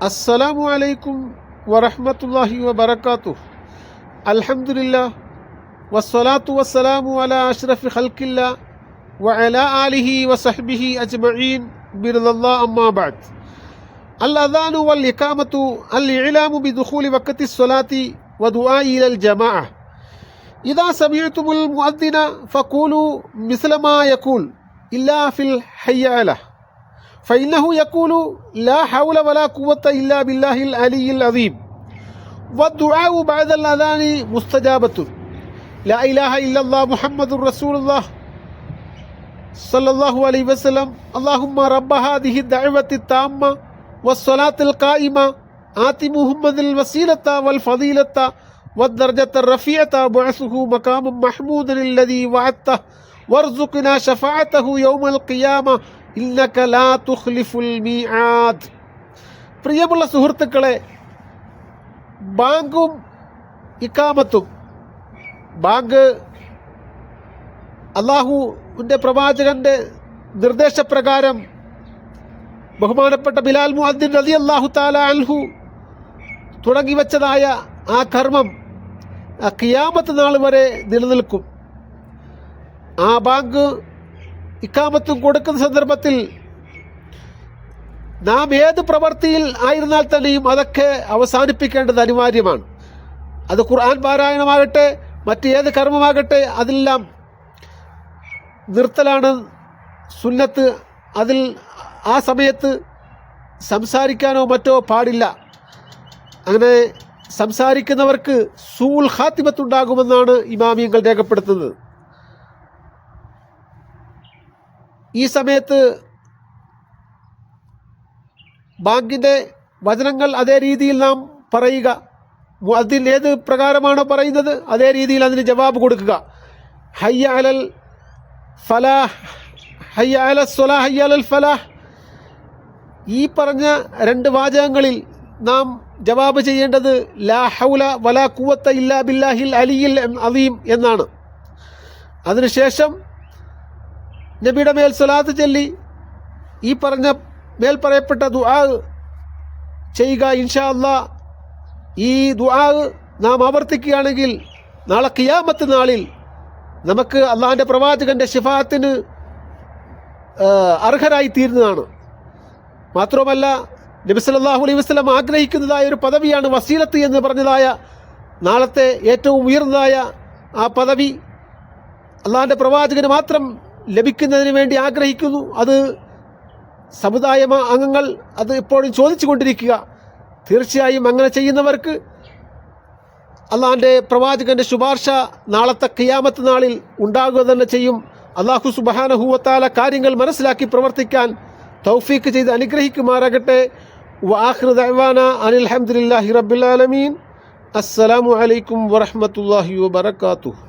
അസ്സലാമു അലൈക്കും വറഹ്മത്തുള്ളാഹി വബറകാതുഹു. അൽഹംദുലില്ലാഹ് വസ്സലാത്തു വസ്സലാമു അലാ അഷ്റഫി ഖൽഖില്ലാ വഅലാ ആലിഹി വസഹ്ബിഹി അജ്മഈൻ ബിറളില്ലാഹി അമ്മാ ബഅദ്. അൽ-അദാനു വൽ ഇഖാമത്തു അൽ-ഇഅ്ലാമു ബിദുഖൂലി വഖ്തി സ്വലാത്തി വദുആഇ ഇലൽ ജമാഅ. ഇദാ സമീഅ്തുമുൽ മുഅദ്ദിന ഫഖൂലു മിസ്ല മാ യഖൂൽ ഇല്ലാ ഫിൽ ഹയ്യ അലഹ് فإنه يقول لا حول ولا قوة إلا بالله العلي العظيم. والدعاء بعد الأذان مستجابة. لا إله إلا الله محمد رسول الله صلى الله عليه وسلم. اللهم رب هذه الدعوة التامة والصلاة القائمة آت محمد الوسيلة والفضيلة والدرجة الرفيعة وابعثه مقاما محمودا الذي وعدته وارزقنا شفاعته يوم القيامة ഇന്നക ലാ തുഖ്ലിഫുൽ മീആദ്. പ്രിയമുള്ള സുഹൃത്തുക്കളെ, ബാങ്കും ഇഖാമത്തും, ബാങ്ക് അള്ളാഹുവിൻ്റെ പ്രവാചകൻ്റെ നിർദ്ദേശപ്രകാരം ബഹുമാനപ്പെട്ട ബിലാൽ മുഅദ്ദിൻ റളിയല്ലാഹു തആല അൻഹു തുടങ്ങി വച്ചതായ ആ കർമ്മം ഖിയാമത്ത് നാൾ വരെ നിലനിൽക്കും. ആ ബാങ്ക് ഇഖാമത്തും കൊടുക്കുന്ന സന്ദർഭത്തിൽ നാം ഏത് പ്രവൃത്തിയിൽ ആയിരുന്നാൽ തന്നെയും അതൊക്കെ അവസാനിപ്പിക്കേണ്ടത് അനിവാര്യമാണ്. അത് ഖുർആൻ പാരായണമാകട്ടെ, മറ്റേത് കർമ്മമാകട്ടെ, അതെല്ലാം നിർത്തലാണ് സുന്നത്ത്. അതിൽ ആ സമയത്ത് സംസാരിക്കാനോ മറ്റോ പാടില്ല. അങ്ങനെ സംസാരിക്കുന്നവർക്ക് സൂൽ ഖാത്തിമത്തുണ്ടാകുമെന്നാണ് ഇമാമിയങ്ങൾ രേഖപ്പെടുത്തുന്നത്. ഈ സമയത്ത് ബാങ്കിൻ്റെ വചനങ്ങൾ അതേ രീതിയിൽ നാം പറയുക. മുഅദ്ദിൻ ഏത് പ്രകാരമാണോ പറയുന്നത് അതേ രീതിയിൽ അതിന് ജവാബ് കൊടുക്കുക. ഹയ്യ അലൽ ഫലാഹ്, ഹയ്യ അലൽ സ്വലാഹ്, ഹയ്യ അലൽ ഫലാഹ്. ഈ പറഞ്ഞ രണ്ട് വാചകങ്ങളിൽ നാം ജവാബ് ചെയ്യേണ്ടത് ലാ ഹൗല വലാ ഖുവത്ത ഇല്ലാ ബില്ലാഹിൽ അലിയിൽ അദീം എന്നാണ്. അതിനുശേഷം നബിയുടെ മേൽ സ്വലാത്ത് ചൊല്ലി ഈ പറഞ്ഞ മേൽ പറയപ്പെട്ട ദുആ ചെയ്യുക. ഇൻഷാ അല്ലാഹ് ഈ ദുആ നാം ആവർത്തിക്കുകയാണെങ്കിൽ നാളെ ഖിയാമത്ത് നാളിൽ നമുക്ക് അള്ളാഹിൻ്റെ പ്രവാചകൻ്റെ ശഫാഅത്തിന് അർഹരായി തീരുന്നതാണ്. മാത്രവുമല്ല, നബി സല്ലല്ലാഹു അലൈഹി വസല്ലം ആഗ്രഹിക്കുന്നതായ ഒരു പദവിയാണ് വസീലത്ത് എന്ന് പറഞ്ഞതായ നാളത്തെ ഏറ്റവും ഉയർന്നതായ ആ പദവി അള്ളാഹിൻ്റെ പ്രവാചകന് മാത്രം ലഭിക്കുന്നതിന് വേണ്ടി ആഗ്രഹിക്കുന്നു. അത് സമുദായ അംഗങ്ങൾ അത് എപ്പോഴും ചോദിച്ചു കൊണ്ടിരിക്കുക. തീർച്ചയായും അങ്ങനെ ചെയ്യുന്നവർക്ക് അള്ളാഹിൻ്റെ പ്രവാചകൻ്റെ ശുപാർശ നാളത്തെ ഖിയാമത്ത് നാളിൽ ഉണ്ടാകുക തന്നെ ചെയ്യും. അല്ലാഹു സുബ്ഹാനഹു വ തആല കാര്യങ്ങൾ മനസ്സിലാക്കി പ്രവർത്തിക്കാൻ തൗഫീഖ് ചെയ്ത് അനുഗ്രഹിക്കുമാറാകട്ടെ. വആഖിറു ദഅ്വാനാ അനിൽ ഹംദുലില്ലാഹി റബ്ബിൽ ആലമീൻ. അസ്സലാമു അലൈക്കും വറഹ്മത്തുള്ളാഹി വബറകാതുഹു.